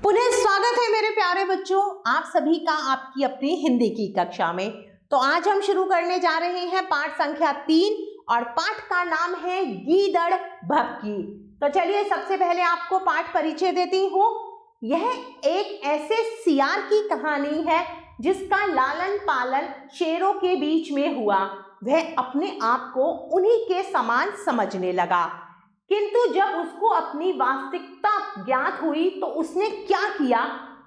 पुनः स्वागत है मेरे प्यारे बच्चों, आप सभी का आपकी अपनी हिंदी की कक्षा में। तो आज हम शुरू करने जा रहे हैं पाठ संख्या 3 और पाठ का नाम है गीदड़ भभकी। तो चलिए सबसे पहले आपको पाठ परिचय देती हूँ। यह एक ऐसे सियार की कहानी है जिसका लालन पालन शेरों के बीच में हुआ। वह अपने आप को उन्हीं के समान समझने लगा, किंतु जब उसको अपनी वास्तविकता ज्ञात हुई तो उसने क्या किया,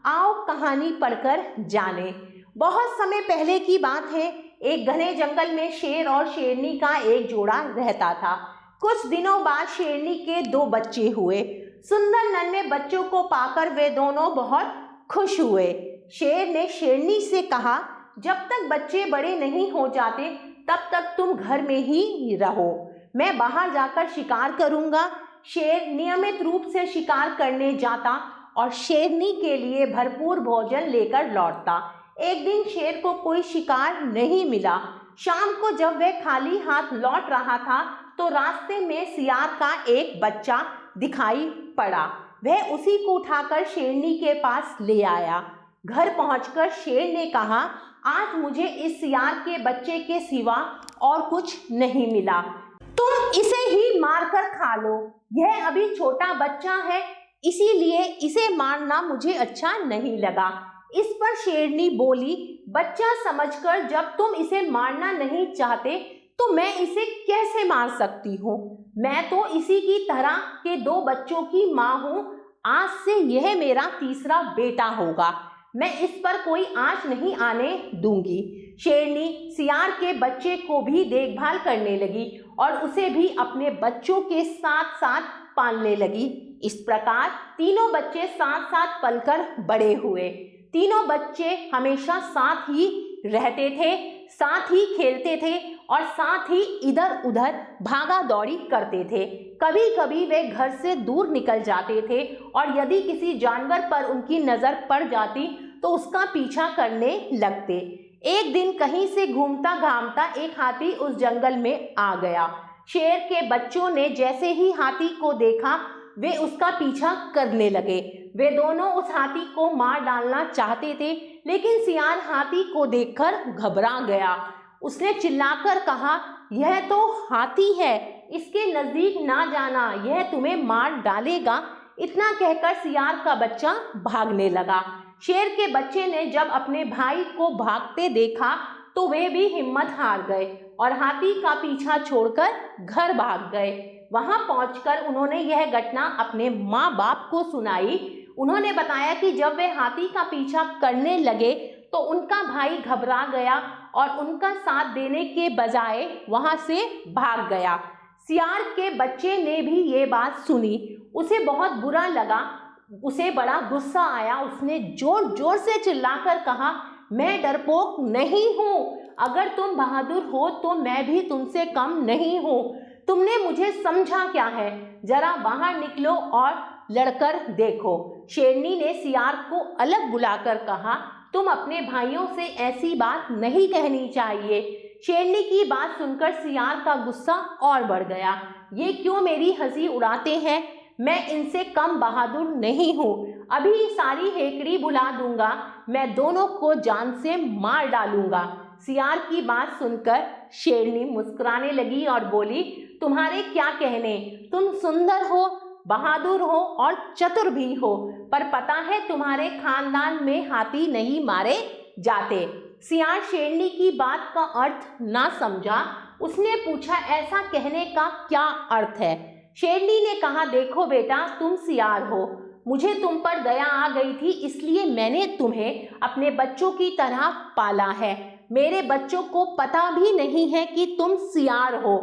आओ कहानी पढ़कर जाने। बहुत समय पहले की बात है। एक घने जंगल में शेर और शेरनी का एक जोड़ा रहता था। कुछ दिनों बाद शेरनी के 2 बच्चे हुए। सुंदर नन्हे बच्चों को पाकर वे दोनों बहुत खुश हुए। शेर ने शेरनी से कहा, जब तक बच्चे बड़े नहीं हो जाते तब तक तुम घर में ही रहो, मैं बाहर जाकर शिकार करूंगा। शेर नियमित रूप से शिकार करने जाता और शेरनी के लिए भरपूर भोजन लेकर लौटता। एक दिन शेर को कोई शिकार नहीं मिला। शाम को जब वह खाली हाथ लौट रहा था तो रास्ते में सियार का एक बच्चा दिखाई पड़ा। वह उसी को उठाकर शेरनी के पास ले आया। घर पहुंचकर शेर ने कहा, आज मुझे इस सियार के बच्चे के सिवा और कुछ नहीं मिला, तुम इसे ही मारकर खा लो। यह अभी छोटा बच्चा है, इसीलिए इसे मारना मुझे अच्छा नहीं लगा। इस पर शेरनी बोली, बच्चा समझकर जब तुम इसे मारना नहीं चाहते तो मैं इसे कैसे मार सकती हूँ। मैं तो इसी की तरह के 2 बच्चों की माँ हूँ। आज से यह मेरा तीसरा बेटा होगा। मैं इस पर कोई आँच नहीं आने दूंगी। शेरनी सियार के बच्चे को भी देखभाल करने लगी और उसे भी अपने बच्चों के साथ साथ पालने लगी। इस प्रकार तीनों बच्चे साथ साथ पलकर बड़े हुए। तीनों बच्चे हमेशा साथ ही रहते थे, साथ ही खेलते थे और साथ ही इधर उधर भागा दौड़ी करते थे। कभी कभी वे घर से दूर निकल जाते थे और यदि किसी जानवर पर उनकी नजर पड़ जाती तो उसका पीछा करने लगते। एक दिन कहीं से घूमता घामता एक हाथी उस जंगल में आ गया। शेर के बच्चों ने जैसे ही हाथी को देखा वे उसका पीछा करने लगे। वे दोनों उस हाथी को मार डालना चाहते थे, लेकिन सियार हाथी को देखकर घबरा गया। उसने चिल्लाकर कहा, यह तो हाथी है, इसके नजदीक ना जाना, यह तुम्हें मार डालेगा। इतना कहकर सियार का बच्चा भागने लगा। शेर के बच्चे ने जब अपने भाई को भागते देखा तो वे भी हिम्मत हार गए और हाथी का पीछा छोड़कर घर भाग गए। वहां पहुंचकर उन्होंने यह घटना अपने माँ बाप को सुनाई। उन्होंने बताया कि जब वे हाथी का पीछा करने लगे तो उनका भाई घबरा गया और उनका साथ देने के बजाय वहां से भाग गया। सियार के बच्चे ने भी ये बात सुनी। उसे बहुत बुरा लगा, उसे बड़ा गुस्सा आया। उसने जोर जोर से चिल्लाकर कहा, मैं डरपोक नहीं हूँ, अगर तुम बहादुर हो तो मैं भी तुमसे कम नहीं हूँ। तुमने मुझे समझा क्या है, जरा बाहर निकलो और लड़कर देखो। शेरनी ने सियार को अलग बुलाकर कहा, तुम अपने भाइयों से ऐसी बात नहीं कहनी चाहिए। शेरनी की बात सुनकर सियार का गुस्सा और बढ़ गया। ये क्यों मेरी हंसी उड़ाते हैं, मैं इनसे कम बहादुर नहीं हूँ। अभी सारी हेकड़ी बुला दूंगा, मैं दोनों को जान से मार डालूंगा। सियार की बात सुनकर शेरनी मुस्कुराने लगी और बोली, तुम्हारे क्या कहने, तुम सुंदर हो, बहादुर हो और चतुर भी हो, पर पता है तुम्हारे खानदान में हाथी नहीं मारे जाते। सियार शेरनी की बात का अर्थ ना समझा। उसने पूछा, ऐसा कहने का क्या अर्थ है। शेरनी ने कहा, देखो बेटा, तुम सियार हो, मुझे तुम पर दया आ गई थी, इसलिए मैंने तुम्हें अपने बच्चों की तरह पाला है। मेरे बच्चों को पता भी नहीं है कि तुम सियार हो।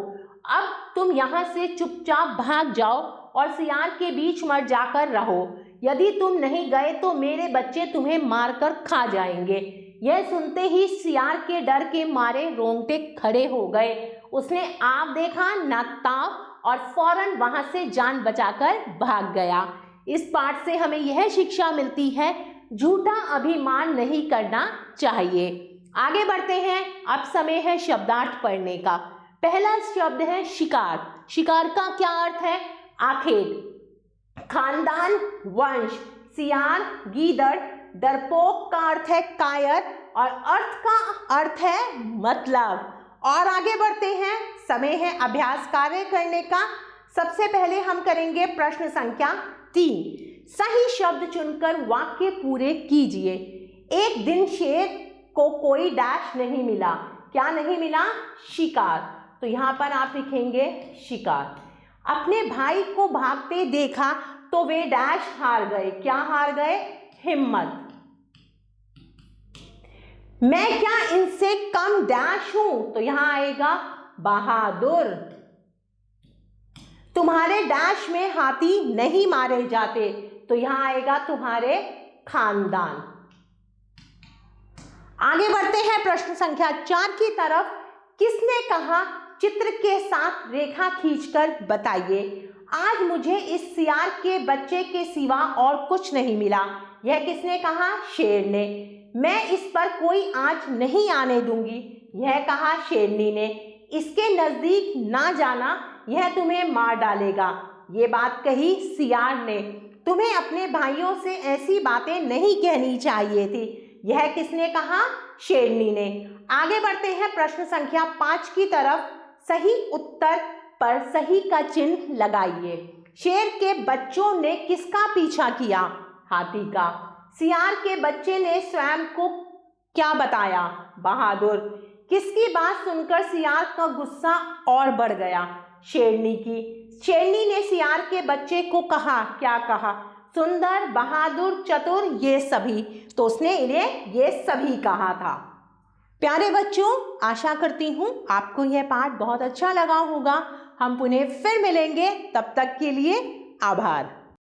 अब तुम यहाँ से चुपचाप भाग जाओ और सियार के बीच मर जाकर रहो। यदि तुम नहीं गए तो मेरे बच्चे तुम्हें मारकर खा जाएंगे। यह सुनते ही सियार के डर के मारे रोंगटे खड़े हो गए। उसने आप देखा ना ताव और फौरन वहां से जान बचाकर भाग गया। इस पाठ से हमें यह शिक्षा मिलती है, झूठा अभिमान नहीं करना चाहिए। आगे बढ़ते हैं। अब समय है शब्दार्थ पढ़ने का। पहला शब्द है शिकार। शिकार का क्या अर्थ है? आखेट, खानदान, वंश, सियार, गीदड़, डरपोक का अर्थ है कायर और अर्थ का अर्थ है मतलब। और आगे बढ़ते हैं, समय है अभ्यास कार्य करने का। सबसे पहले हम करेंगे प्रश्न संख्या 3। सही शब्द चुनकर वाक्य पूरे कीजिए। एक दिन शेर को कोई डैश नहीं मिला। क्या नहीं मिला? शिकार। तो यहाँ पर आप लिखेंगे शिकार। अपने भाई को भागते देखा तो वे डैश हार गए। क्या हार गए? हिम्मत। मैं क्या इनसे कम डैश हूं? तो यहां आएगा बहादुर। तुम्हारे डैश में हाथी नहीं मारे जाते। तो यहां आएगा तुम्हारे खानदान। आगे बढ़ते हैं प्रश्न संख्या 4 की तरफ। किसने कहा चित्र के साथ रेखा खींचकर बताइए। आज मुझे इस सियार के बच्चे के सिवा और कुछ नहीं मिला। यह किसने कहा? शेर ने। मैं इस पर कोई आंच नहीं आने दूंगी। यह कहा शेरनी ने। इसके नजदीक ना जाना, यह तुम्हें मार डालेगा। ये बात कही सियार ने। तुम्हें अपने भाइयों से ऐसी बातें नहीं कहनी चाहिए थी। यह किसने कहा? शेरनी ने। आगे बढ़ते हैं प्रश्न संख्या 5 की तरफ। सही उत्तर पर सही का चिन्ह लगाइए। शेर के बच्चों ने किसका पीछा किया? हाथी का। सियार के बच्चे ने स्वयं को क्या बताया? बहादुर। किसकी बात सुनकर सियार का गुस्सा और बढ़ गया? शेरनी की। शेरनी ने सियार के बच्चे को कहा, क्या कहा? सुंदर, बहादुर, चतुर, ये सभी। तो उसने इन्हें ये सभी कहा था। प्यारे बच्चों, आशा करती हूँ आपको यह पाठ बहुत अच्छा लगा होगा। हम पुनः फिर मिलेंगे, तब तक के लिए आभार।